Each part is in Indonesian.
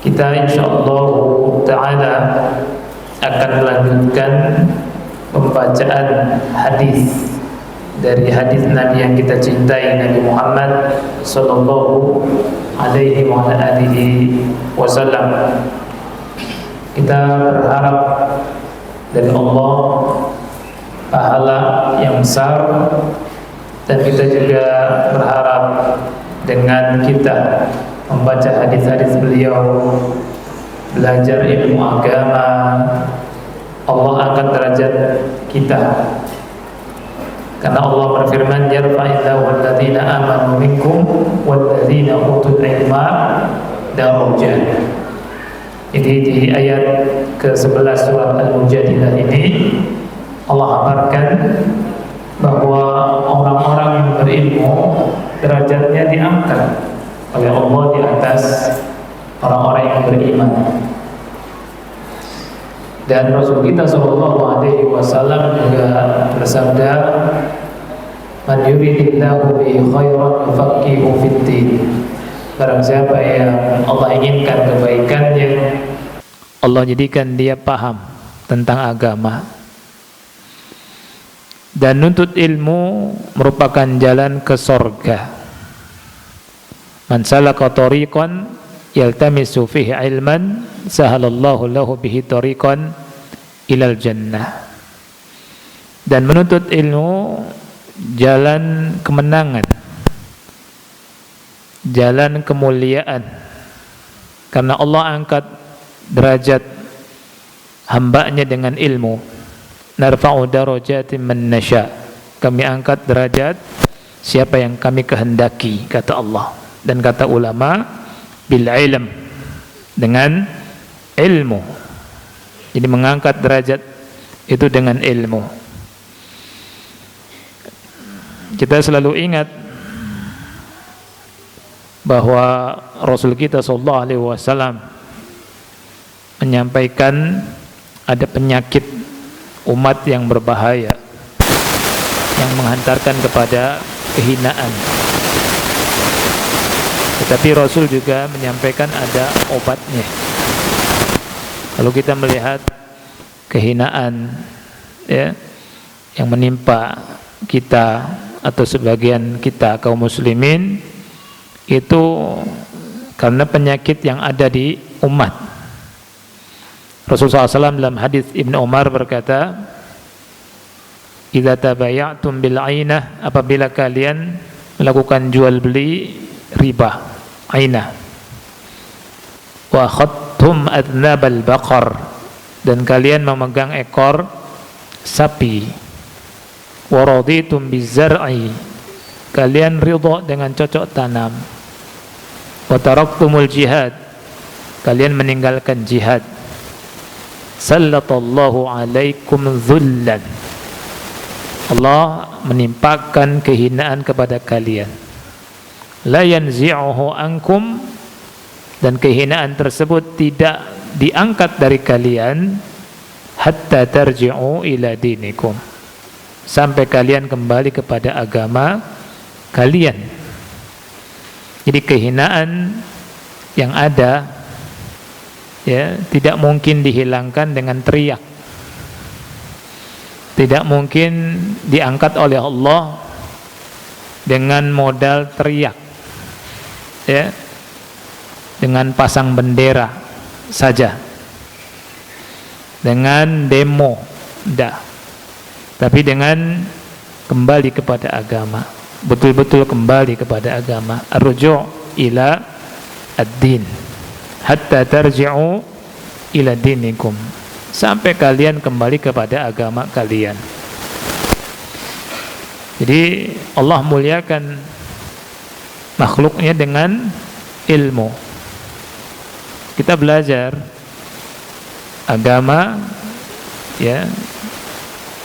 Kita insyaallah ta'ala akan melanjutkan pembacaan hadis dari hadis Nabi yang kita cintai, Nabi Muhammad sallallahu alaihi wa alihi wasallam. Kita berharap dari Allah pahala yang besar, dan kita juga berharap dengan kita membaca hadis-hadis beliau, belajar ilmu agama, Allah angkat derajat kita. Karena Allah berfirman, yarfa'illahu alladhina amanu minkum walladhina utul ilma darajat. Jadi di ayat ke-11 surat Al-Mujadilah ini Allah kabarkan bahwa orang-orang yang berilmu derajatnya diangkat oleh Allah di atas orang-orang yang beriman. Dan Rasul kita sallallahu alaihi wasallam juga bersabda, "Man yuridillahu bihi khairan yufaqihu fid-din." Barang siapa yang Allah inginkan kebaikannya, Allah jadikan dia paham tentang agama. Dan nuntut ilmu merupakan jalan ke sorga. Man salaka tariqan yaltamisu fihi ilman sahalallahu lahu bihi tariqan ilal jannah. Dan menuntut ilmu jalan kemenangan, jalan kemuliaan, karena Allah angkat derajat hambanya dengan ilmu. Narfa'u darajatin man nasya. Kami angkat derajat siapa yang kami kehendaki, kata Allah. Dan kata ulama, bil ilm, dengan ilmu. Jadi mengangkat derajat itu dengan ilmu. Kita selalu ingat bahwa Rasul kita sallallahu alaihi wasallam menyampaikan ada penyakit umat yang berbahaya yang menghantarkan kepada kehinaan. Tetapi Rasul juga menyampaikan ada obatnya. Kalau kita melihat kehinaan ya yang menimpa kita atau sebagian kita kaum muslimin, itu karena penyakit yang ada di umat. Rasulullah SAW dalam hadis Ibnu Umar berkata, "Idza tabaya'tum bil 'ainah," apabila kalian melakukan jual beli riba, ainah. "Wa akhadtum adnabal baqar," dan kalian memegang ekor sapi. "Wa raditum bizar'i," kalian ridha dengan cocok tanam. "Wa taraktumul jihad," kalian meninggalkan jihad. "Sallallahu alaikum dhullan," Allah menimpakan kehinaan kepada kalian. "La yanzi'uhu ankum," dan kehinaan tersebut tidak diangkat dari kalian, "hatta tarji'u ila dinikum," sampai kalian kembali kepada agama kalian. Jadi kehinaan yang ada ya tidak mungkin dihilangkan dengan teriak, tidak mungkin diangkat oleh Allah dengan modal teriak ya, dengan pasang bendera saja, dengan demo tidak, tapi dengan kembali kepada agama, betul-betul kembali kepada agama. Ar-ruju' ila ad-din, hatta tarji'u ila dinikum, sampai kalian kembali kepada agama kalian. Jadi Allah muliakan makhluknya dengan ilmu. Kita belajar agama ya,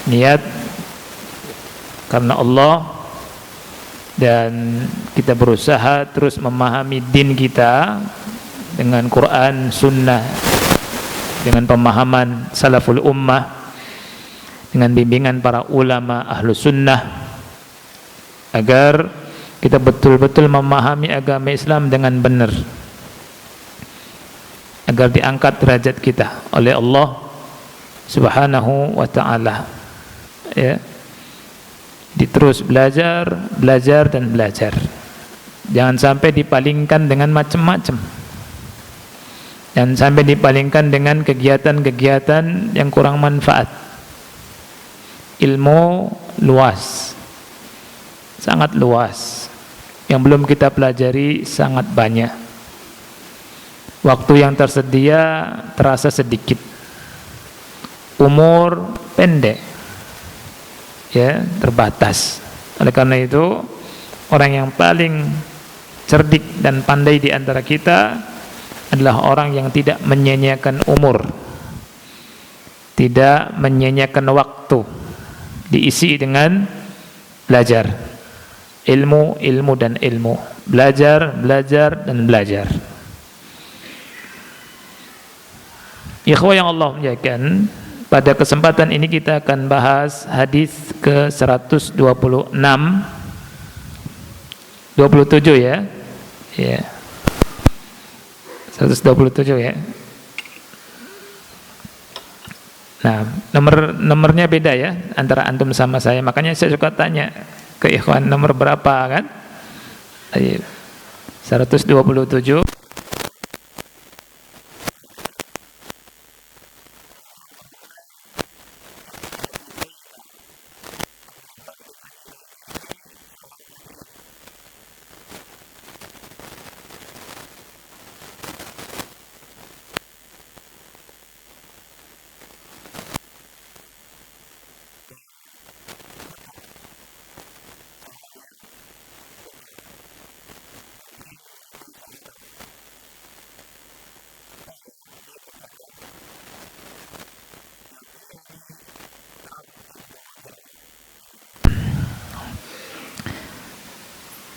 niat karena Allah, dan kita berusaha terus memahami din kita dengan Quran, Sunnah, dengan pemahaman salaful ummah, dengan bimbingan para ulama ahlu sunnah, agar kita betul-betul memahami agama Islam dengan benar. agar diangkat derajat kita oleh Allah Subhanahu wa ta'ala. Ya. Terus belajar, belajar dan belajar. Jangan sampai dipalingkan dengan macam-macam. Jangan sampai dipalingkan dengan kegiatan-kegiatan yang kurang manfaat. Ilmu luas, sangat luas. Yang belum kita pelajari sangat banyak. Waktu yang tersedia terasa sedikit. Umur pendek, ya, terbatas. Oleh karena itu, orang yang paling cerdik dan pandai di antara kita adalah orang yang tidak menyia-nyiakan umur, tidak menyia-nyiakan waktu, diisi dengan belajar, ilmu, ilmu dan ilmu, belajar, belajar dan belajar. Ikhwah yang Allah muliakan, pada kesempatan ini kita akan bahas hadis ke-126, 27 ya. Ya. 127 ya. Nah, nomornya beda ya antara antum sama saya. Makanya saya suka tanya ke ikhwan nomor berapa kan? 127.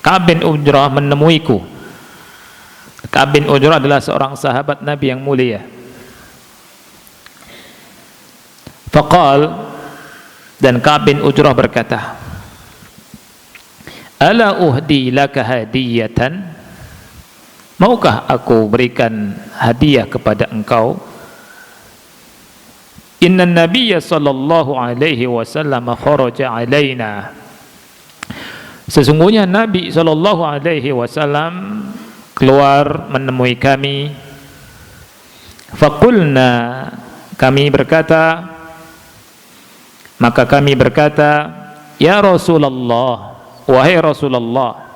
Ka'ab bin Ujrah menemuiku. Ka'ab bin Ujrah adalah seorang sahabat Nabi yang mulia. Faqal, dan Ka'ab bin Ujrah berkata, ala uhdi laka hadiyatan, maukah aku berikan hadiah kepada engkau? Inna nabiyya sallallahu alaihi wasallam kharaja alaina, sesungguhnya Nabi sallallahu alaihi wasallam keluar menemui kami. Faqulna, kami berkata, maka kami berkata, ya Rasulullah, wahai Rasulullah,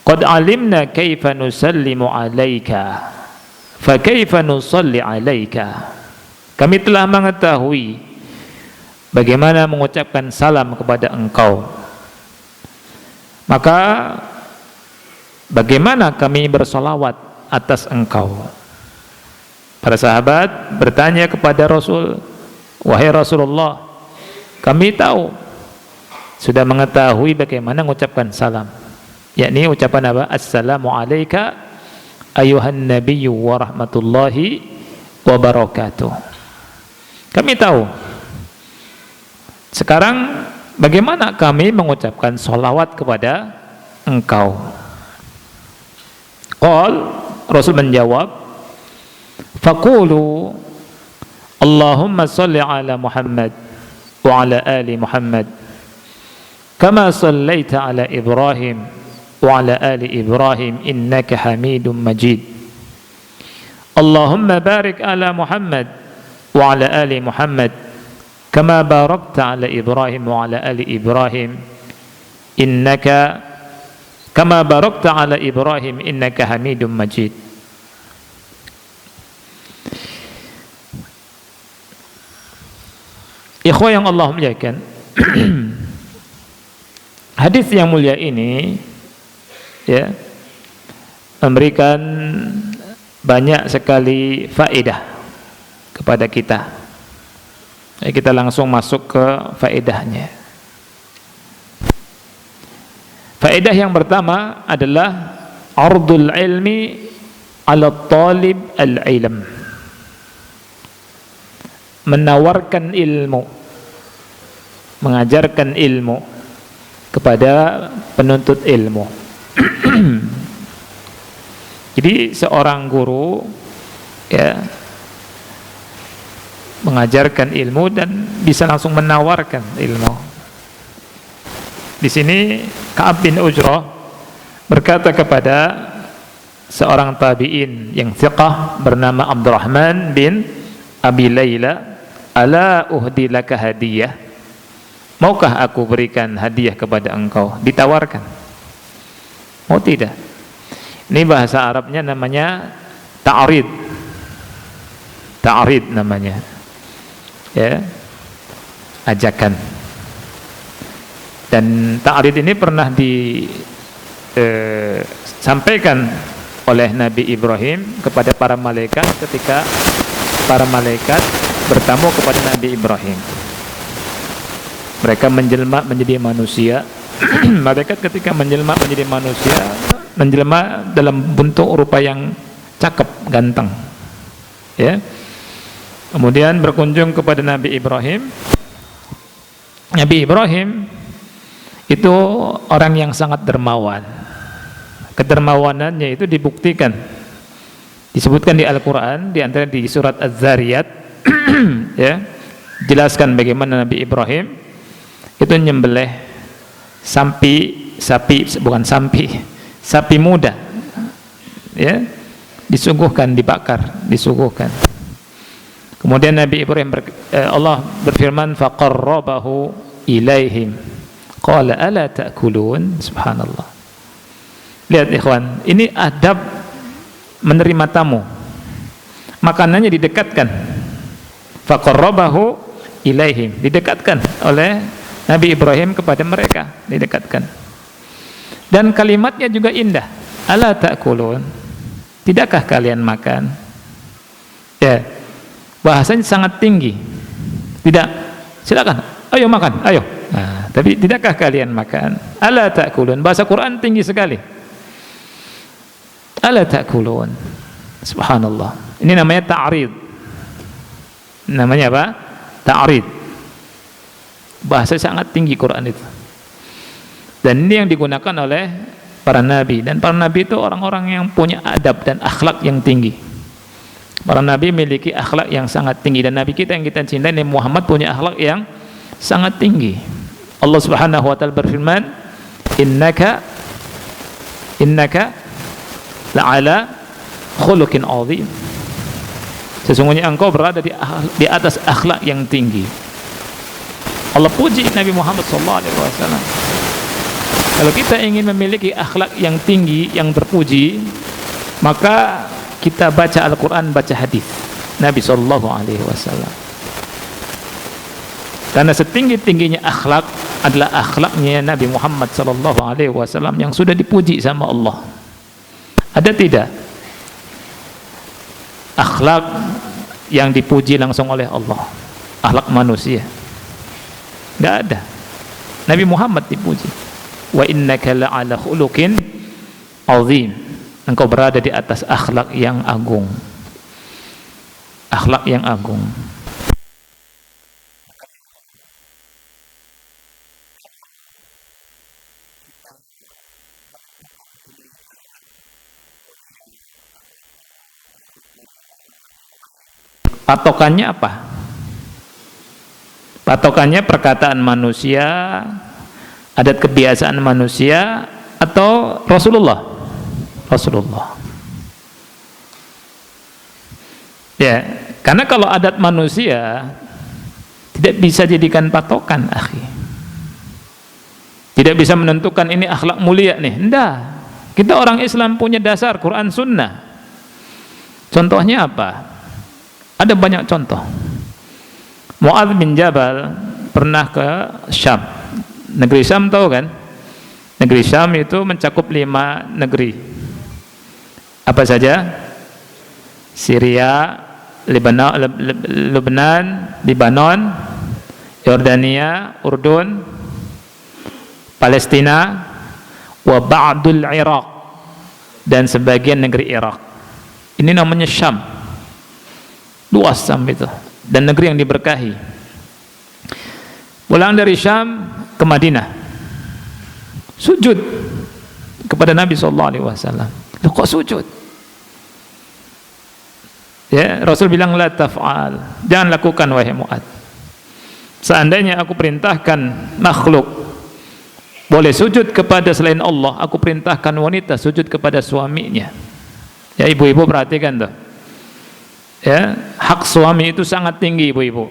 qad alimna kaifa nusallimu alaika, fa kaifa nusalli alaika. Kami telah mengetahui bagaimana mengucapkan salam kepada engkau, maka bagaimana kami bersolawat atas engkau? Para sahabat bertanya kepada Rasul, wahai Rasulullah, kami tahu, sudah mengetahui bagaimana mengucapkan salam, yakni ucapan apa? Assalamu alayka ayuhan nabiyyu wa rahmatullahi wa barakatuh. Kami tahu. Sekarang bagaimana kami mengucapkan sholawat kepada engkau? Qal, Rasul menjawab, faqulu Allahumma salli ala Muhammad wa ala ali Muhammad kama sallaita ala Ibrahim wa ala ali Ibrahim innaka Hamidum Majid. Allahumma barik ala Muhammad wa ala ali Muhammad kama barakta ala Ibrahim wa ala ali Ibrahim innaka kama barakta ala Ibrahim innaka Hamidum Majid. Ikhwah yang Allah muliakan, hadis yang mulia ini ya memberikan banyak sekali faedah kepada kita. Kita langsung masuk ke faedahnya. Faedah yang pertama adalah ardul ilmi ala talib al-ilm, menawarkan ilmu, mengajarkan ilmu kepada penuntut ilmu. Jadi seorang guru ya, mengajarkan ilmu dan bisa langsung menawarkan ilmu. Di sini Ka'ab bin Ujrah berkata kepada seorang tabi'in yang thiqah bernama Abdurrahman bin Abi Layla, ala uhdi laka hadiyah, maukah aku berikan hadiah kepada engkau? Ditawarkan. Mau tidak? Ini bahasa Arabnya namanya ta'rid. Ta'rid namanya, ya, ajakan. Dan ta'rid ini pernah disampaikan oleh Nabi Ibrahim kepada para malaikat ketika para malaikat bertamu kepada Nabi Ibrahim. Mereka menjelma menjadi manusia. Malaikat ketika menjelma menjadi manusia, menjelma dalam bentuk rupa yang cakep, ganteng, ya. Kemudian berkunjung kepada Nabi Ibrahim. Nabi Ibrahim itu orang yang sangat dermawan. Kedermawanannya itu dibuktikan, disebutkan di Al-Quran, di antara di surat Az-Zariyat, ya, jelaskan bagaimana Nabi Ibrahim itu nyembelih sapi muda, ya, disuguhkan, dibakar, disuguhkan. Kemudian Nabi Ibrahim Allah berfirman, faqarrabahu ilaihim qala ala ta'kulun. Subhanallah. Lihat ikhwan, ini adab menerima tamu. Makanannya didekatkan. Faqarrabahu ilaihim, didekatkan oleh Nabi Ibrahim kepada mereka, didekatkan. Dan kalimatnya juga indah. Ala ta'kulun, tidakkah kalian makan? Ya, bahasanya sangat tinggi. Tidak, silakan, ayo makan, ayo. Nah, tapi tidakkah kalian makan? Ala ta'kulun, bahasa Quran tinggi sekali. Ala ta'kulun. Subhanallah. Ini namanya ta'rid. Namanya apa? Ta'rid. Bahasa sangat tinggi Quran itu. Dan ini yang digunakan oleh para nabi, dan para nabi itu orang-orang yang punya adab dan akhlak yang tinggi. Para nabi memiliki akhlak yang sangat tinggi, dan nabi kita yang kita cintai Nabi Muhammad punya akhlak yang sangat tinggi. Allah Subhanahu wa taala berfirman, innaka la'ala khuluqin 'azim. Sesungguhnya engkau berada di atas akhlak yang tinggi. Allah puji Nabi Muhammad SAW. Kalau kita ingin memiliki akhlak yang tinggi, yang terpuji, maka kita baca Al-Quran, baca hadis Nabi SAW. Karena setinggi-tingginya akhlak adalah akhlaknya Nabi Muhammad SAW yang sudah dipuji sama Allah. Ada tidak akhlak yang dipuji langsung oleh Allah? Akhlak manusia tidak ada. Nabi Muhammad dipuji, wa innaka la'ala khuluqin 'azim, engkau berada di atas akhlak yang agung. Akhlak yang agung. Patokannya apa? Patokannya perkataan manusia, adat kebiasaan manusia, atau Rasulullah? Rasulullah. Ya, karena kalau adat manusia tidak bisa jadikan patokan, akhi. Tidak bisa menentukan ini akhlak mulia nih. Enggak. Kita orang Islam punya dasar Quran Sunnah. Contohnya apa? Ada banyak contoh. Mu'adz bin Jabal pernah ke Syam. Negeri Syam tahu kan? Negeri Syam itu mencakup 5 negeri. Apa saja? Syria, Lebanon, Yordania, Urdun, Palestina, wa ba'dul Iraq, dan sebagian negeri Irak. Ini namanya Syam. Luas Syam itu, dan negeri yang diberkahi. Pulang dari Syam ke Madinah, sujud kepada Nabi SAW. Loh, kok sujud? Ya, Rasul bilang la taf'al, jangan lakukan wahai Mu'ad. Seandainya aku perintahkan makhluk boleh sujud kepada selain Allah, aku perintahkan wanita sujud kepada suaminya. Ya, ibu-ibu perhatikan tuh. Ya, hak suami itu sangat tinggi, ibu-ibu.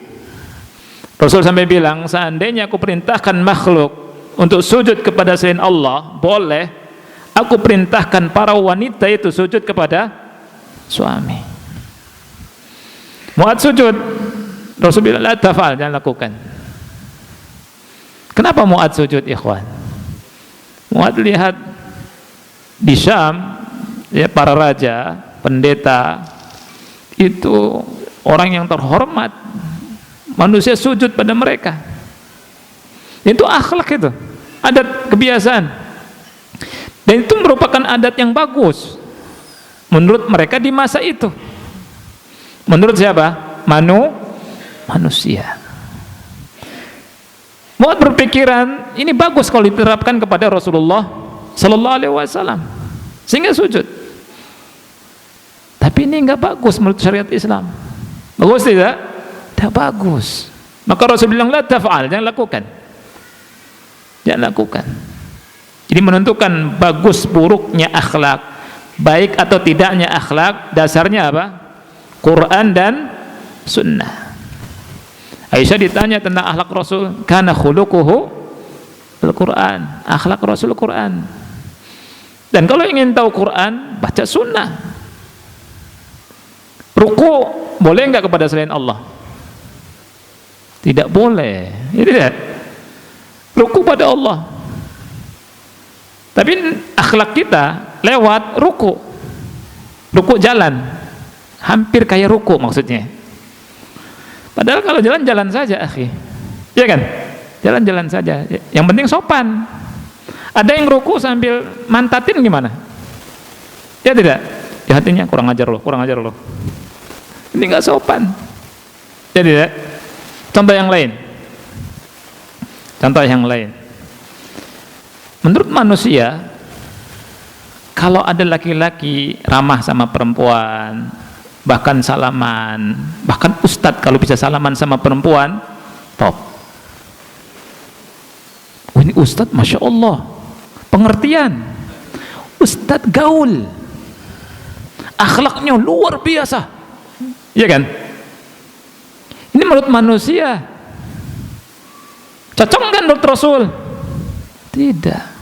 Rasul sampai bilang, seandainya aku perintahkan makhluk untuk sujud kepada selain Allah, boleh aku perintahkan para wanita itu sujud kepada suami. Mu'ad sujud, Rasul bilang la tafal, jangan lakukan. Kenapa Mu'ad sujud, ikhwan? Mu'ad lihat di Syam, ya, para raja, pendeta itu orang yang terhormat, manusia sujud pada mereka. Itu akhlak, itu adat kebiasaan, dan itu merupakan adat yang bagus menurut mereka di masa itu. Menurut siapa? Manusia. Mu'ad berpikiran ini bagus kalau diterapkan kepada Rasulullah Sallallahu Alaihi Wasallam, sehingga sujud. Tapi ini enggak bagus menurut syariat Islam. Bagus tidak? Tidak bagus. Maka Rasul bilang la taf'al, jangan lakukan. Jangan lakukan. Jadi menentukan bagus buruknya akhlak, baik atau tidaknya akhlak, dasarnya apa? Quran dan sunnah. Aisyah ditanya tentang akhlak Rasul, kana khuluquhu Al-Quran, akhlak Rasul Quran. Dan kalau ingin tahu Quran, baca sunnah. Ruku boleh enggak kepada selain Allah? Tidak boleh. Ini tidak. Ruku pada Allah. Tapi akhlak kita lewat ruku. Ruku jalan, hampir kayak ruku maksudnya. Padahal kalau jalan-jalan saja, akhi. Iya kan? Jalan-jalan saja. Yang penting sopan. Ada yang ruku sambil mantatin gimana? Ya tidak? Di hatinya kurang ajar loh, kurang ajar loh. Ini enggak sopan. Ya tidak? Contoh yang lain. Contoh yang lain. Menurut manusia, kalau ada laki-laki ramah sama perempuan, bahkan salaman, bahkan ustadz kalau bisa salaman sama perempuan, top. Oh, ini ustadz, masya Allah, pengertian. Ustadz gaul, akhlaknya luar biasa, iya kan? Ini menurut manusia cocok kan menurut Rasul? Tidak.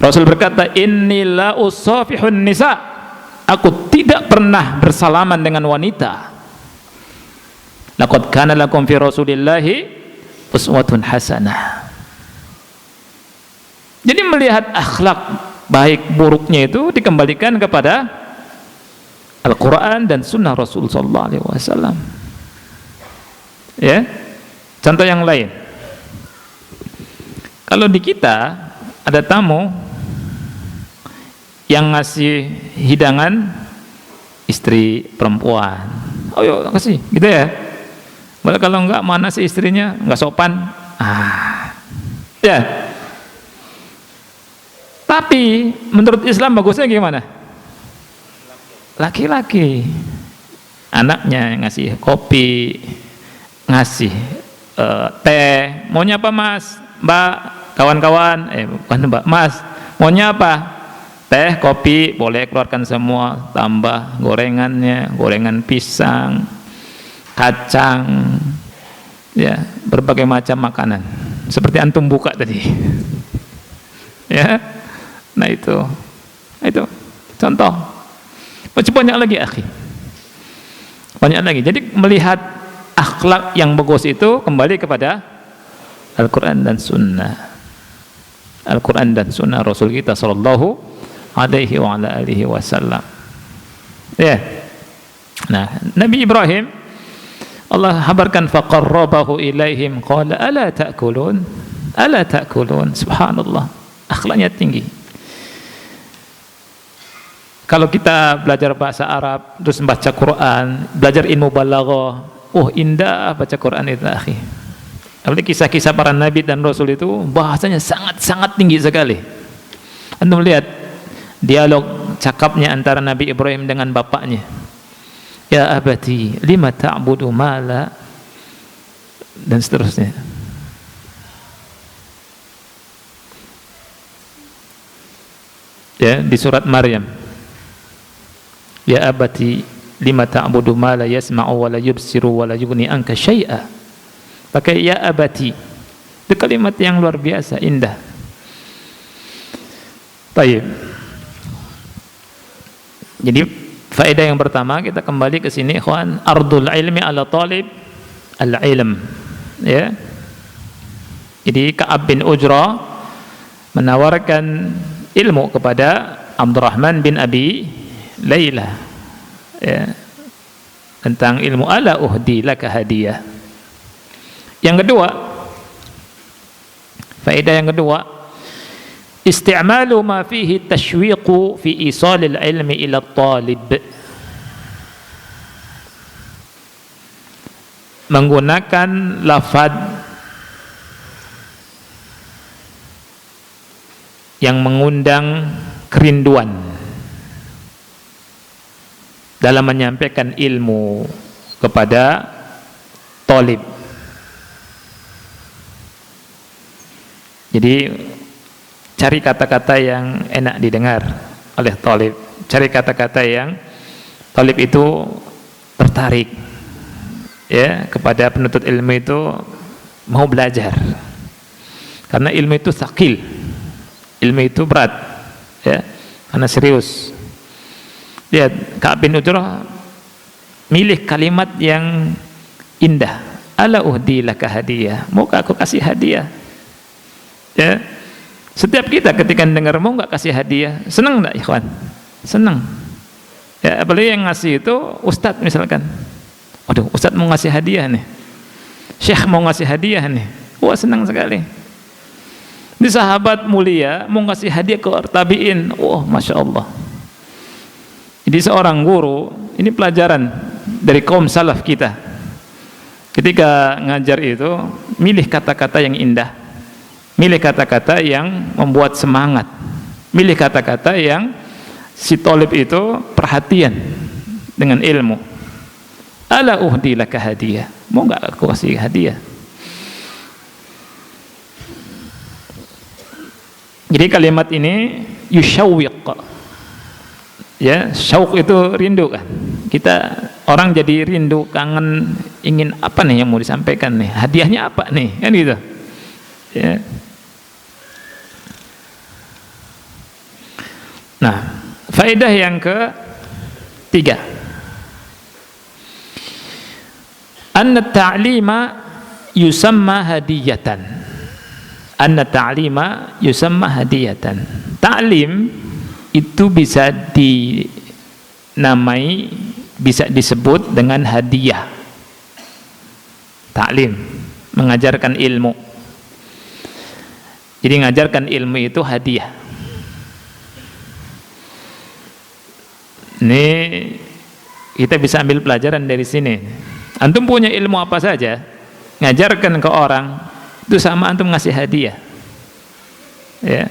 Rasul berkata, innila usafihun nisa, aku tidak pernah bersalaman dengan wanita. Laqad kana lakum fi Rasulillahi uswatun hasanah. Jadi melihat akhlak baik buruknya itu dikembalikan kepada Al-Quran dan Sunnah Rasul Sallallahu Alaihi Wasallam. Ya, contoh yang lain. Kalau di kita ada tamu yang ngasih hidangan istri perempuan, oh yuk kasih, gitu ya. Boleh, kalau enggak mana sih istrinya, enggak sopan. Ya. Tapi menurut Islam bagusnya gimana? Laki-laki, anaknya ngasih kopi, ngasih teh, maunya apa mas, mbak, kawan-kawan, bukan mbak, mas, maunya apa? Teh, kopi, boleh keluarkan semua, tambah gorengannya, gorengan pisang, kacang, ya, berbagai macam makanan, seperti antum buka tadi. Ya, nah itu contoh. Masih banyak lagi, akhi, banyak lagi. Jadi melihat akhlak yang bagus itu kembali kepada Al-Quran dan Sunnah. Al-Quran dan Sunnah Rasul kita Sallallahu Alaihi wa ala alihi Wasallam. Ya. Nah, Nabi Ibrahim, Allah habarkan faqarrabahu ilaihim qala ala ta'kulun, ala ta'kulun. Subhanallah, akhlaknya tinggi. Kalau kita belajar bahasa Arab, terus baca Quran, belajar ilmu balaghah, oh indah baca Quran itu, akhi. Apalagi kisah-kisah para nabi dan rasul itu bahasanya sangat-sangat tinggi sekali. Anda melihat dialog cakapnya antara Nabi Ibrahim dengan bapaknya. ya abati lima ta'budu ma la, dan seterusnya. Ya, di surat Maryam, ya abati lima ta'budu ma la yasma'u wa la yubsiru wa la yughni anka syai'a. Pakai ya abati. Itu kalimat yang luar biasa indah. Baik. Jadi faedah yang pertama, kita kembali ke sini ikhwan, ardul ilmi ala talib al-ilm, ya. Jadi Ka'ab bin Ujrah menawarkan ilmu kepada Abdurrahman bin Abi Layla, ya, tentang ilmu. Ala uhdi laka hadiah. Yang kedua, faedah yang kedua, isti'malu ma fihi tashwiqu fi isalil ilmi ila talib. Menggunakan lafaz yang mengundang kerinduan dalam menyampaikan ilmu kepada talib. Jadi cari kata-kata yang enak didengar oleh talib, cari kata-kata yang talib itu tertarik, ya, kepada penuntut ilmu itu mau belajar, karena ilmu itu tsaqil, ilmu itu berat, ya, karena serius. Lihat, Ka'ab bin Ujrah milih kalimat yang indah. Ala uhdi laka hadiah, maukah aku kasih hadiah? Ya, setiap kita ketika dengar mau nggak kasih hadiah, senang nggak ikhwan? Senang. Ya, apalagi yang ngasih itu ustadz misalkan. Waduh, ustadz mau ngasih hadiah nih, syekh mau ngasih hadiah nih, wah senang sekali. Di sahabat mulia mau ngasih hadiah ke tabiin, wah masya Allah. Jadi seorang guru, ini pelajaran dari kaum salaf kita. Ketika ngajar itu, milih kata-kata yang indah, milih kata-kata yang membuat semangat, milih kata-kata yang si talib itu perhatian dengan ilmu. Ala uhdi laka hadiah, mau nggak aku kasih hadiah? Jadi kalimat ini yusyawwiq, ya, syauq itu rindu kan. Kita orang jadi rindu, kangen, ingin apa nih yang mau disampaikan nih, hadiahnya apa nih, kan gitu, ya. Nah, faedah yang ketiga, anna ta'lima yusamma hadiyatan. Anna ta'lima yusamma hadiyatan. Ta'lim itu bisa dinamai, bisa disebut dengan hadiah. Ta'lim, mengajarkan ilmu. Jadi mengajarkan ilmu itu hadiah. Ini kita bisa ambil pelajaran dari sini. Antum punya ilmu apa saja, ngajarkan ke orang itu sama antum ngasih hadiah, ya.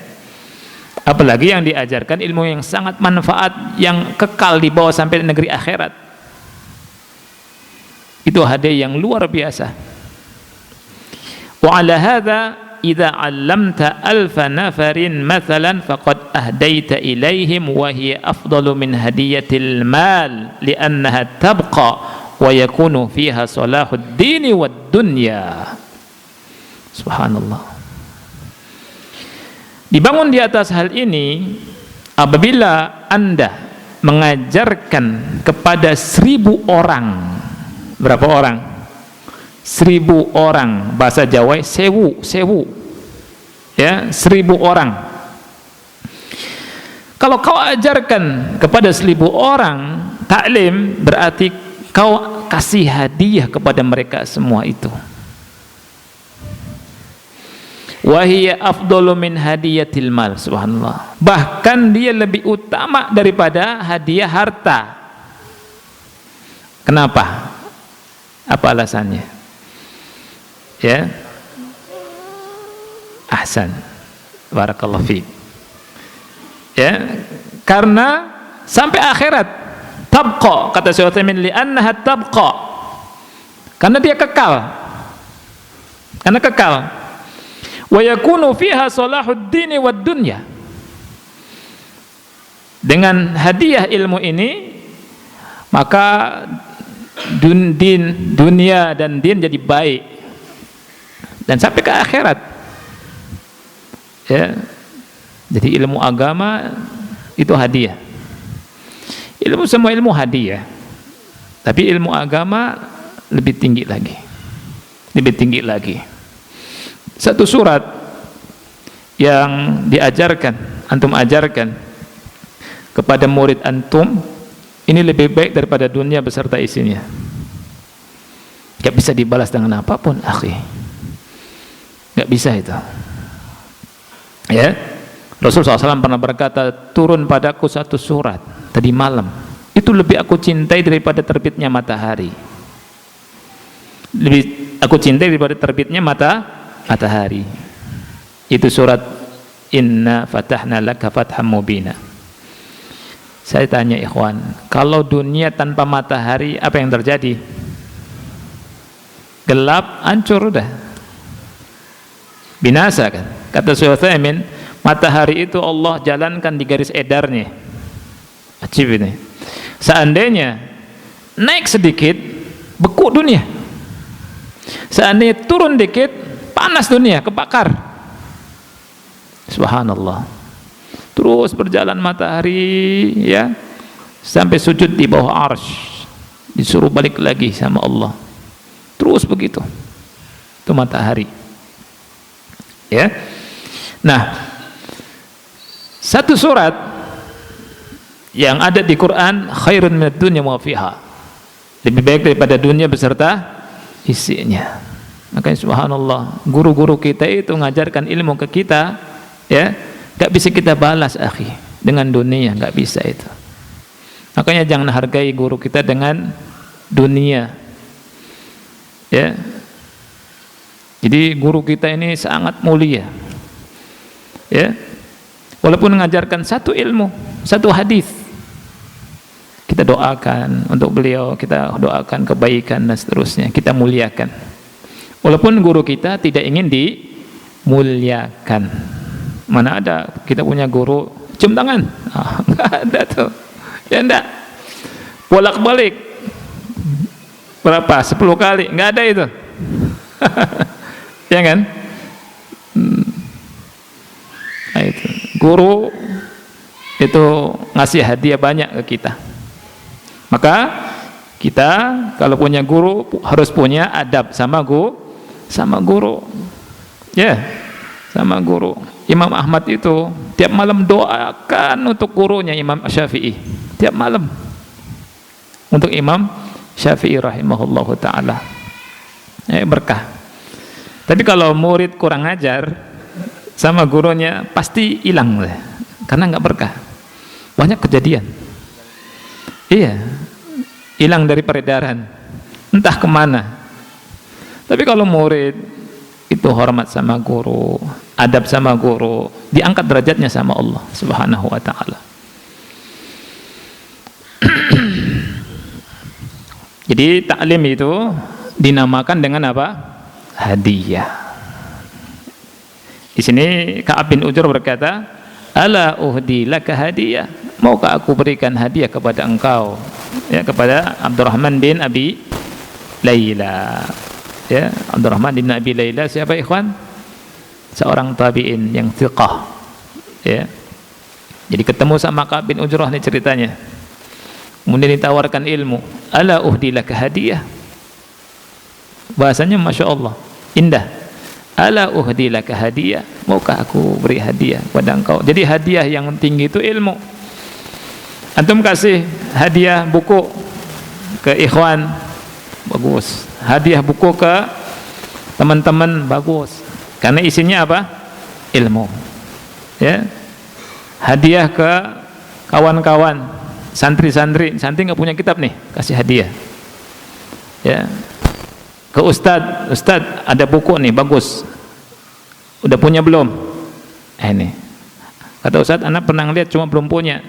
Apalagi yang diajarkan ilmu yang sangat manfaat, yang kekal di bawah sampai negeri akhirat, itu hadiah yang luar biasa. Wa ala hadza idza 'allamta alfa nafarin mathalan faqad ahdaita ilaihim wa hiya afdalu min hadiyatil mal li'annaha tabqa wa yakunu fiha salahud dini wad dunya. Subhanallah. Dibangun di atas hal ini, apabila Anda mengajarkan kepada 1000 orang, berapa orang? 1000 orang, bahasa Jawa sewu, ya, 1000 orang. Kalau kau ajarkan kepada 1000 orang taklim, berarti kau kasih hadiah kepada mereka semua itu. Wahiyya afdalu min hadiyatil mal. Subhanallah. Bahkan dia lebih utama daripada hadiah harta. Kenapa? Apa alasannya? Ya, ahsan, barakallahu fiik. Ya, karena sampai akhirat tabqa, kata Syekh Utsaimin, li'annaha tabqa, karena dia kekal, karena kekal. Wa yakunu fiha salahuddin wad dunya, dengan hadiah ilmu ini maka dunia dan din jadi baik dan sampai ke akhirat, ya. Jadi ilmu agama itu hadiah. Semua ilmu hadiah, tapi ilmu agama lebih tinggi lagi, lebih tinggi lagi. Satu surat yang diajarkan, antum ajarkan kepada murid antum, ini lebih baik daripada dunia beserta isinya. Gak bisa dibalas dengan apapun, akhi. Gak bisa itu, ya. Rasulullah SAW pernah berkata, turun padaku satu surat tadi malam, itu lebih aku cintai daripada terbitnya matahari, lebih aku cintai daripada terbitnya matahari. Itu surat Inna fatahna laka fatham mubina. Saya tanya ikhwan, kalau dunia tanpa matahari apa yang terjadi? Gelap, hancur, udah binasa kan. Kata Syekh Utsaimin, matahari itu Allah jalankan di garis edarnya. Ajib ini. Seandainya naik sedikit, beku dunia. Seandainya turun dikit, panas dunia, kebakar. Subhanallah. Terus berjalan matahari, ya, sampai sujud di bawah arsy, disuruh balik lagi sama Allah. Terus begitu. Itu matahari, ya. Nah, satu surat yang ada di Quran, khairun minad dunya wa fiha, lebih baik daripada dunia beserta isinya. Makanya subhanallah, guru-guru kita itu ngajarkan ilmu ke kita, ya, gak bisa kita balas, akhi, dengan dunia, gak bisa itu. Makanya jangan hargai guru kita dengan dunia, ya. Jadi guru kita ini sangat mulia, ya. Walaupun mengajarkan satu ilmu, satu hadis, kita doakan untuk beliau, kita doakan kebaikan dan seterusnya, kita muliakan. Walaupun guru kita tidak ingin dimuliakan. Mana ada kita punya guru cium tangan? Enggak ada tuh. Ya enggak. Bolak-balik berapa? 10 kali, enggak ada itu. Ya kan? Nah, itu. Guru itu ngasih hadiah banyak ke kita. Maka kita kalau punya guru harus punya adab sama guru. Ya, sama guru. Imam Ahmad itu tiap malam doakan untuk gurunya Imam Syafi'i. Tiap malam untuk Imam Syafi'i rahimahullahu ta'ala. Berkah. Tapi kalau murid kurang ajar sama gurunya, pasti hilang, karena nggak berkah. Banyak kejadian, iya, hilang dari peredaran, entah kemana. Tapi kalau murid itu hormat sama guru, adab sama guru, diangkat derajatnya sama Allah Subhanahu wa ta'ala. Jadi taklim itu dinamakan dengan apa? Hadiah. Di sini Ka'ab bin Ujur berkata, ala uhdi laka hadiah, maukah aku berikan hadiah kepada engkau, ya, kepada Abdurrahman bin Abi Layla. Ya, Abdurrahman bin Abi Layla siapa ikhwan? Seorang tabi'in yang thiqah, ya. Jadi ketemu sama Ka'ab bin Ujrah, nih ceritanya. Kemudian ditawarkan ilmu, ala uhdi laka hadiah. Bahasanya Masya Allah, indah. Ala uhdi laka hadiah, maukah aku beri hadiah kepada engkau. Jadi hadiah yang tinggi itu ilmu. Antum kasih hadiah buku ke ikhwan, bagus. Hadiah buku ke teman-teman, bagus, karena isinya apa? Ilmu, ya. Hadiah ke kawan-kawan, santri nggak punya kitab nih, kasih hadiah, ya. Ke ustadz ada buku nih, bagus, udah punya belum? Ini kata ustadz, anak pernah lihat cuma belum punya.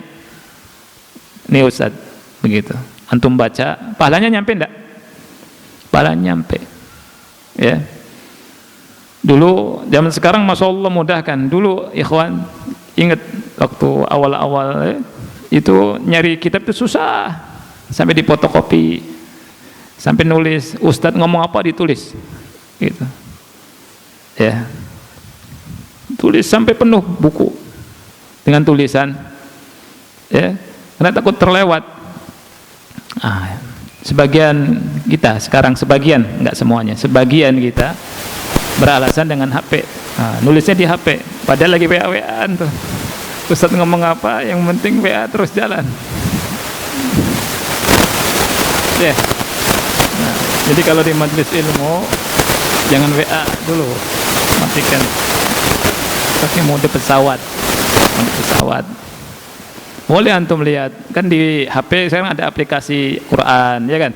Nih ustadz, begitu. Antum baca, pahalanya nyampe enggak? Pahalanya nyampe. Ya. Dulu zaman sekarang Masya Allah mudahkan. Dulu ikhwan ingat waktu awal-awal itu nyari kitab itu susah, sampai difotokopi, sampai nulis ustadz ngomong apa ditulis gitu ya, tulis sampai penuh buku dengan tulisan ya, karena takut terlewat. Sebagian kita sekarang, sebagian, enggak semuanya, sebagian kita beralasan dengan HP, nulisnya di HP, padahal lagi WA-WAan tuh. Ustaz ngomong apa, yang penting WA terus jalan. Ya. Jadi kalau di majelis ilmu jangan WA dulu, matikan. Pakai mode pesawat, Boleh antum lihat, kan di HP sekarang ada aplikasi Quran, ya kan?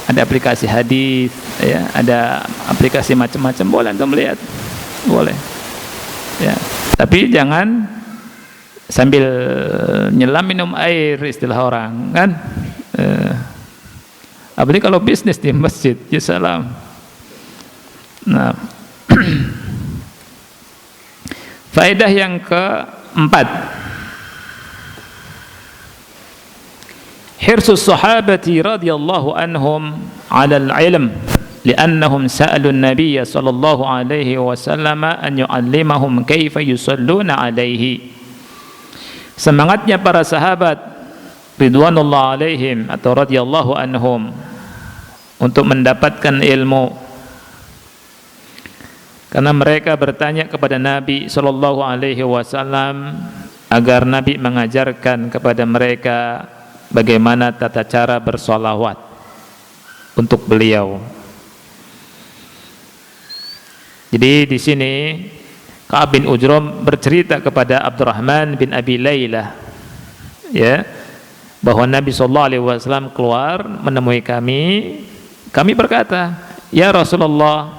Ada aplikasi hadis, ya, ada aplikasi macam-macam, boleh antum lihat, boleh. Ya, tapi jangan sambil nyelam minum air, istilah orang, kan? Apalagi kalau bisnis di masjid, ya salam. Nah, faedah yang keempat, hirsus sahabati radhiyallahu anhum 'ala al-'ilm li'annahum sa'alu an-nabiy sallallahu alaihi wasallam an yu'allimahum kaifa yusalluna 'alaihi. Semangatnya para sahabat ridwanullah alaihim atau radhiyallahu anhum untuk mendapatkan ilmu, karena mereka bertanya kepada Nabi sallallahu alaihi wasallam agar Nabi mengajarkan kepada mereka bagaimana tata cara bersolawat untuk beliau. Jadi di sini Ka'ab bin Ujram bercerita kepada Abdurrahman bin Abi Laylah, ya, bahwa Nabi SAW keluar menemui kami berkata, ya Rasulullah,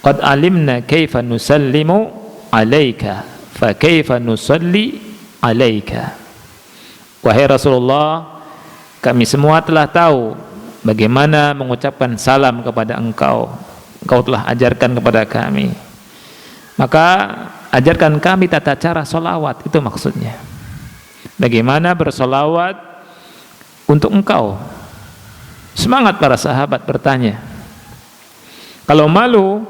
qad alimna kaifa nusallimu alaika, fa kaifa nusalli alaika. Wahai Rasulullah, kami semua telah tahu bagaimana mengucapkan salam kepada engkau. Engkau telah ajarkan kepada kami, maka ajarkan kami tata cara solawat. Itu maksudnya, bagaimana bersolawat untuk engkau. Semangat para sahabat bertanya. Kalau malu,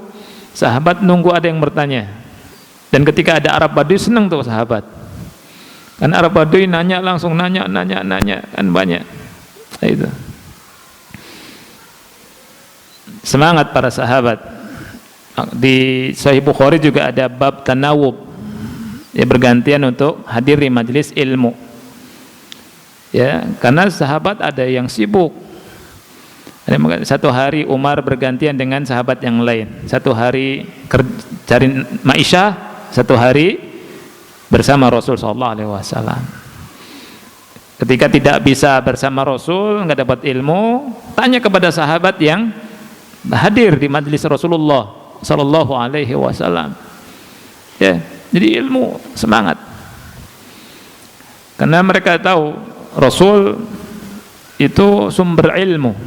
sahabat nunggu ada yang bertanya. Dan ketika ada Arab Baduy, senang tuh sahabat, kan Arab Baduy nanya langsung, nanya kan banyak. Nah, itu semangat para sahabat. Di Sahih Bukhari juga ada bab tanawub, ya, bergantian untuk hadir di majelis ilmu, ya, karena sahabat ada yang sibuk. Satu hari Umar bergantian dengan sahabat yang lain, satu hari cari ma'isyah, satu hari bersama Rasul SAW. Ketika tidak bisa bersama Rasul, nggak dapat ilmu, tanya kepada sahabat yang hadir di majelis Rasulullah SAW. Ya, jadi ilmu, semangat, karena mereka tahu Rasul itu sumber ilmu,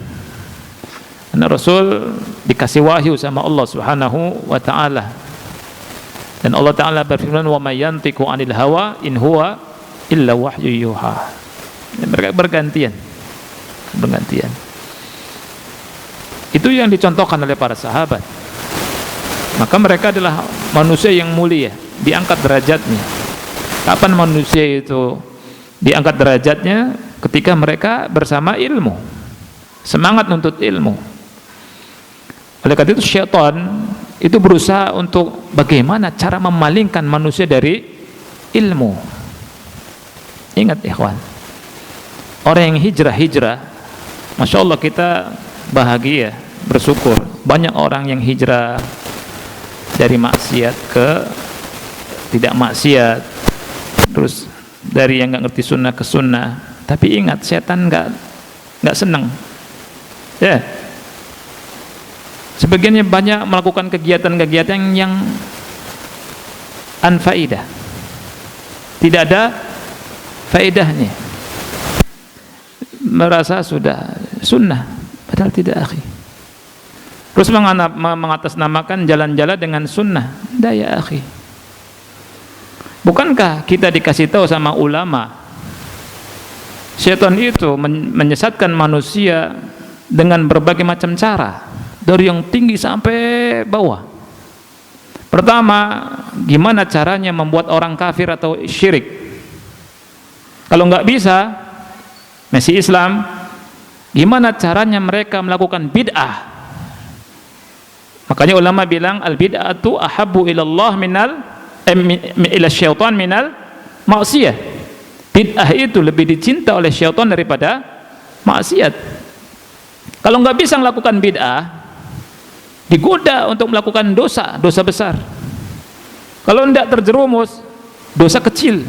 karena Rasul dikasih wahyu sama Allah Subhanahu wa ta'ala, dan Allah Ta'ala berfirman, wa may yantiqu 'anil hawa in huwa illa wahyu yuha. Mereka bergantian. Itu yang dicontohkan oleh para sahabat. Maka mereka adalah manusia yang mulia, diangkat derajatnya. Kapan manusia itu diangkat derajatnya? Ketika mereka bersama ilmu, semangat menuntut ilmu. Oleh karena itu syaitan itu berusaha untuk bagaimana cara memalingkan manusia dari ilmu. Ingat ikhwan, orang yang hijrah, Masya Allah, kita bahagia, bersyukur. Banyak orang yang hijrah dari maksiat ke tidak maksiat, terus dari yang nggak ngerti sunnah ke sunnah. Tapi ingat, setan nggak senang, ya. Sebagiannya banyak melakukan kegiatan-kegiatan yang anfaidah, tidak ada faedahnya. merasa sudah sunnah, padahal tidak, akhi. Terus mengatasnamakan jalan-jalan dengan sunnah, tidak ya akhi. Bukankah kita dikasih tahu sama ulama, syaitan itu menyesatkan manusia dengan berbagai macam cara, dari yang tinggi sampai bawah. Pertama, gimana caranya membuat orang kafir atau syirik. Kalau nggak bisa, masih Islam, gimana caranya mereka melakukan bid'ah. Makanya ulama bilang al bid'atu ahabbu ilallah ila syaitan minal maksiyah. Bid'ah itu lebih dicinta oleh syaitan daripada maksiat. Kalau nggak bisa melakukan bid'ah, digoda untuk melakukan dosa besar. Kalau tidak terjerumus, dosa kecil.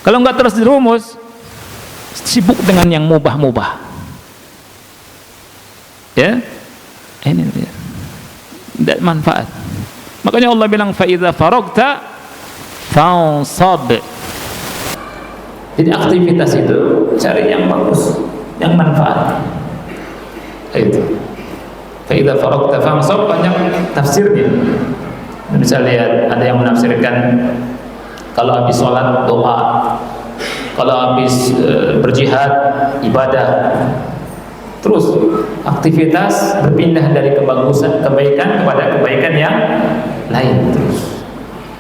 Kalau nggak terjerumus, sibuk dengan yang mubah-mubah. Ya, ini dia. Tidak manfaat. Makanya Allah bilang fa idza faragta fansab. Jadi aktivitas itu cari yang bagus, yang manfaat. Itu. Fa idza faragta fansab, banyak tafsirnya. Bisa lihat, ada yang menafsirkan kalau habis sholat doa, kalau habis berjihad ibadah. Terus aktivitas berpindah dari kebaikan kepada kebaikan yang lain terus.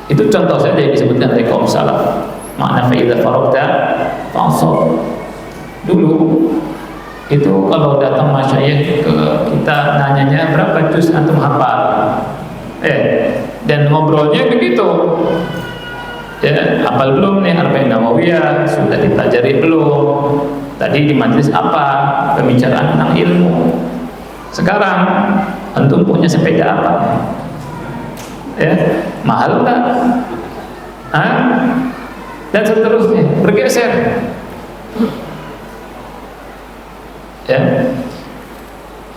Itu contoh saja yang disebutkan oleh kaum salaf. Makna fa idza faragta fansab. Dulu itu kalau datang masyayikh ke kita, nanyanya berapa juz antum hafal? Dan ngobrolnya begitu. Ya, hafal belum nih Arba'in Nawawiyah? Sudah dipelajari belum? Tadi di majelis apa? Pembicaraan tentang ilmu. Sekarang antum punya sepeda apa? Ya, mahal tak? Dan seterusnya, bergeser. Ya.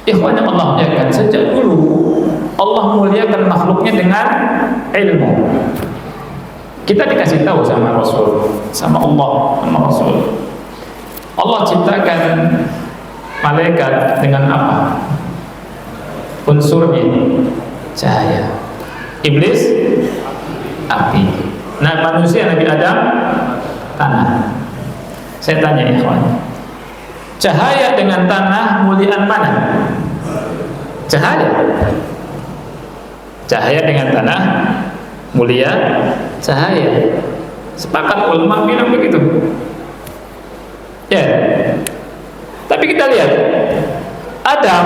Ikhwan yang Allah muliakan, sejak dulu Allah muliakan makhluknya dengan ilmu. Kita dikasih tahu sama Rasul, sama Allah, sama Rasul. Allah ciptakan malaikat dengan apa? Unsurnya cahaya. Iblis api. Nah, manusia Nabi Adam tanah. Saya tanya ikhwan, cahaya dengan tanah muliaan mana? Cahaya. Cahaya dengan tanah mulia cahaya. Sepakat ulama bilang begitu. Ya. Tapi kita lihat, Adam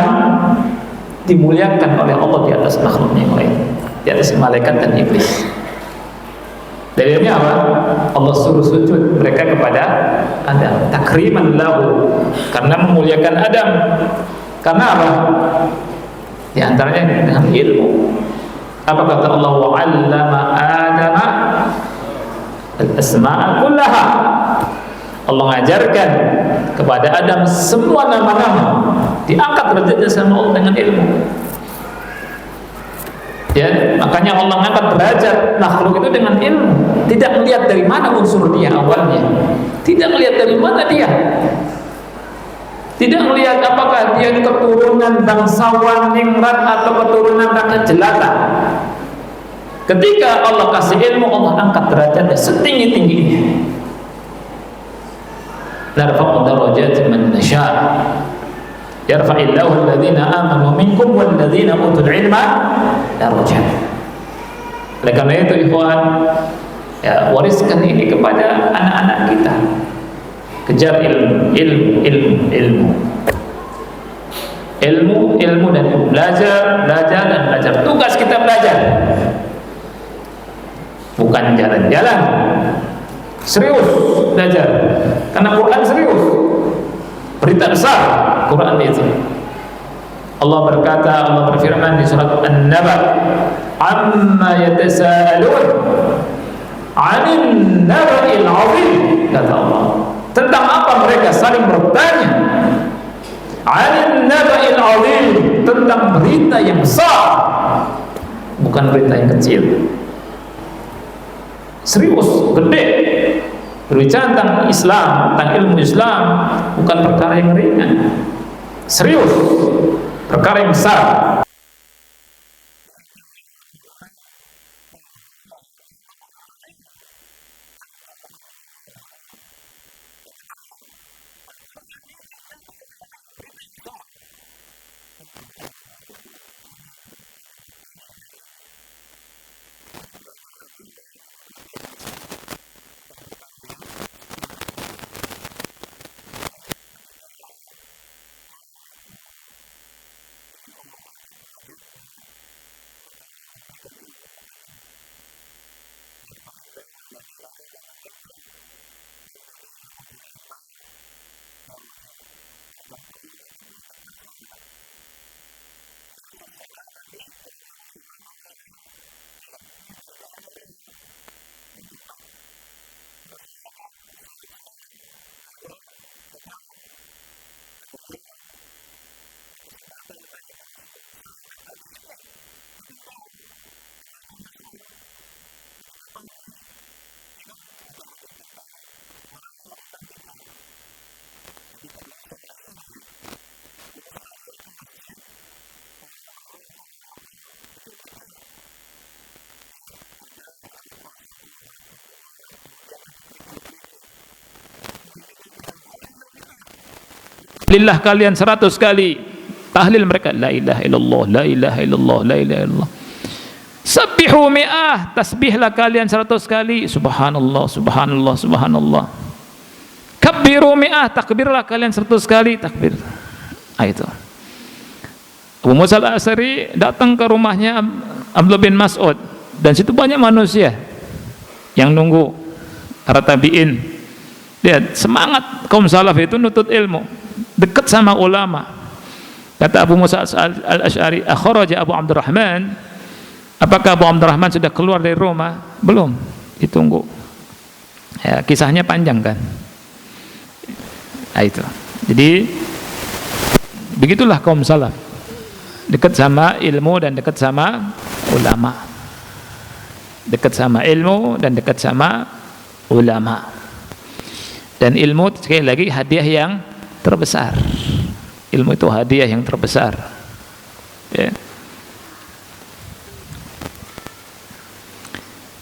dimuliakan oleh Allah di atas makhluknya yang lain, di atas malaikat dan iblis. Dalilnya apa? Allah suruh sujud mereka kepada Adam, takriman lahu, karena memuliakan Adam. Karena apa? Di antaranya dengan ilmu. Apa kata Allah? Wa 'allama Adama al-asma'a kullaha. Allah mengajarkan kepada Adam semua nama-nama, diangkat derajatnya sama Allah dengan ilmu. Ya, makanya Allah mengangkat derajat makhluk itu dengan ilmu. Tidak melihat dari mana unsur dia awalnya, tidak melihat dari mana dia, tidak melihat apakah dia keturunan bangsawan Nimrod atau keturunan rakyat jelata. Ketika Allah kasih ilmu, Allah angkat derajatnya setinggi-tingginya. Narfa'u darajatin man nasha'. Yarfa'illahu alladhina amanu minkum walladhina utul ilma darajat. Oleh karena itu ikhwan, ya, wariskan ini kepada anak-anak kita. Kejar ilmu dan belajar dan belajar. Tugas kita belajar, bukan jalan-jalan. Serius belajar, karena Quran serius, berita besar Quran itu. Allah berkata, Allah berfirman di surat An-Naba, amma yatasaalun 'anil naba'il 'azim, kata Allah, tentang apa mereka saling bertanya. 'Anil naba'il 'azim, tentang berita yang besar, bukan berita yang kecil. Serius, gede. Berbicara tentang Islam, tentang ilmu Islam, bukan perkara yang ringan, serius, perkara yang besar. Lillah kalian 100 kali tahlil mereka, la ilaha illallah, la ilaha illallah, la ilaha illallah. Sabbihu mi'ah, tasbihlah kalian 100 kali, subhanallah, subhanallah, subhanallah. Kabbiru mi'ah, takbirlah kalian 100 kali, takbir. Itu Abu Musa al-Asy'ari datang ke rumahnya Abdullah bin Mas'ud, dan situ banyak manusia yang nunggu, para tabi'in. Lihat semangat kaum salaf itu nutut ilmu, dekat sama ulama. Kata Abu Musa al-Asy'ari, akhraja Abu Abdurrahman, apakah Abu Abdurrahman sudah keluar dari rumah? Belum, ditunggu. Ya, kisahnya panjang kan. Nah, itu. Jadi begitulah kaum salaf, dekat sama ilmu dan dekat sama ulama, dekat sama ilmu dan dekat sama ulama. Dan ilmu sekali lagi hadiah yang terbesar. Ilmu itu hadiah yang terbesar. Ya.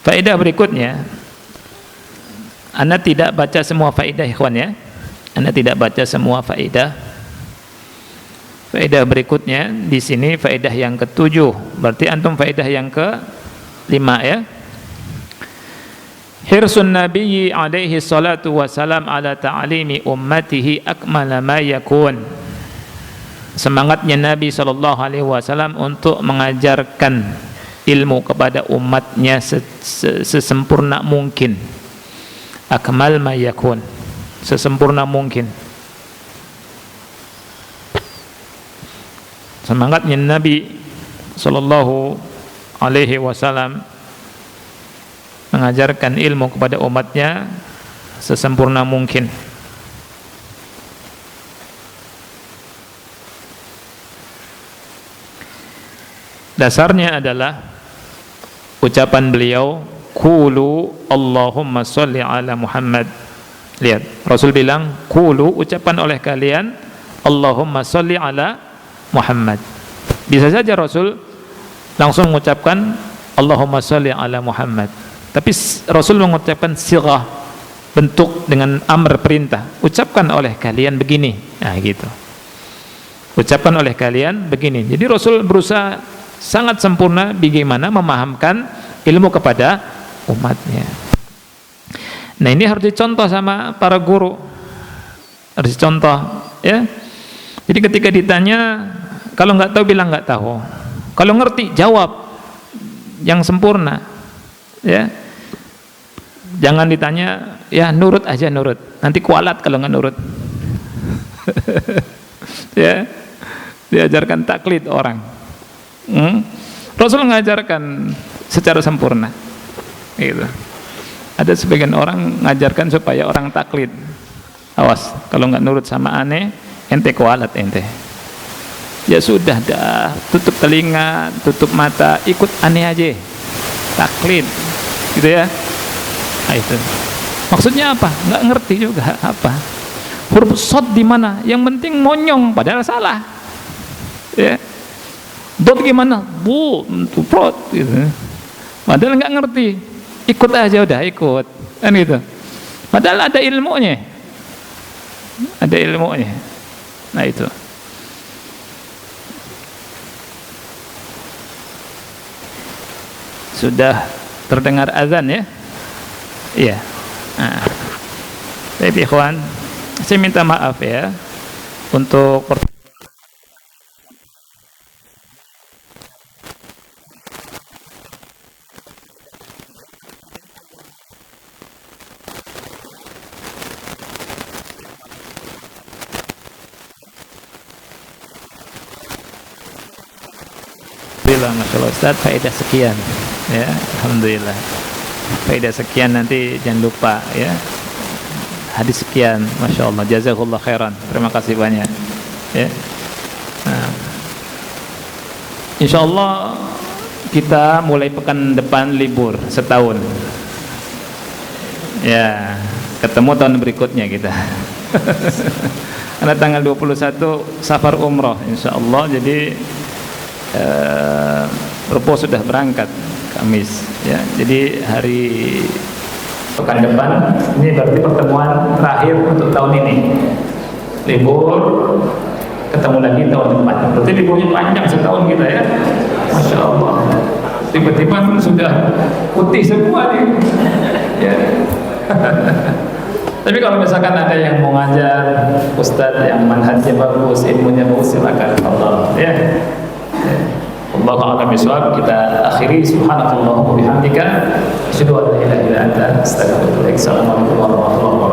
Faedah berikutnya, Anda tidak baca semua faedah, ikhwan ya. Anda tidak baca semua faedah. Faedah berikutnya di sini faedah yang ke-7. Berarti antum faedah yang ke-5 ya. Hirsun Nabiyyi alaihi salatu wassalam ala ta'alimi ummatihi akmala ma yakun. Semangatnya Nabi sallallahu alaihi wasallam untuk mengajarkan ilmu kepada umatnya sesempurna mungkin. Akmal ma yakun, sesempurna mungkin. Semangatnya Nabi sallallahu alaihi wasallam mengajarkan ilmu kepada umatnya sesempurna mungkin. Dasarnya adalah ucapan beliau, qulu Allahumma sholli ala Muhammad. Lihat, Rasul bilang, qulu, ucapan oleh kalian, Allahumma sholli ala Muhammad. Bisa saja Rasul langsung mengucapkan Allahumma sholli ala Muhammad. Tapi Rasul mengucapkan sighah, bentuk dengan amr, perintah. Ucapkan oleh kalian begini. Nah, gitu. Ucapkan oleh kalian begini. Jadi Rasul berusaha sangat sempurna bagaimana memahamkan ilmu kepada umatnya. Nah, ini harus dicontoh sama para guru. Harus dicontoh, ya. Jadi ketika ditanya, kalau nggak tahu bilang nggak tahu. Kalau ngerti jawab yang sempurna. Ya, jangan ditanya, ya nurut aja, nurut, nanti kualat kalau nggak nurut. Ya, diajarkan taklid orang. Rasul mengajarkan secara sempurna. Gitu. Ada sebagian orang mengajarkan supaya orang taklid. Awas, kalau nggak nurut sama aneh, ente kualat ente. Ya sudah dah, tutup telinga, tutup mata, ikut aneh aja, taklid. Gitu ya. Nah, itu. Maksudnya apa? Nggak ngerti juga apa. Huruf shad di mana? Yang penting monyong, padahal salah. Ya. Dot gimana? Bu, prot gitu. Padahal nggak ngerti. Ikut aja udah, ikut. Kan gitu. Padahal ada ilmunya. Ada ilmunya. Nah itu. Sudah terdengar azan ya? Iya. Nah. Baik ikhwan, saya minta maaf ya untuk Alhamdulillah, Masya Allah Ustaz, faedah sekian ya, Alhamdulillah faedah sekian, nanti jangan lupa ya hadis sekian, Masya Allah, jazakallah khairan, terima kasih banyak ya. Nah, Insya Allah kita mulai pekan depan libur setahun ya, ketemu tahun berikutnya kita karena tanggal 21 safar umroh Insya Allah, jadi Repo sudah berangkat Kamis ya, jadi hari pekan depan ini berarti pertemuan terakhir untuk tahun ini, libur ketemu lagi tahun depan, berarti liburnya panjang setahun kita ya, Masya Allah, tiba-tiba sudah putih semua nih ya. Tapi kalau misalkan ada yang mau ngajar Ustadz yang manhajnya bagus, ilmunya bagus, silakan Allah ya. Allahu a'lam bishawab. Kita akhiri, subhanallahi wa bihamdika, asyhadu an la ilaha illa anta, astaghfiruka wa atubu ilaik. Assalamualaikum warahmatullahi wabarakatuh.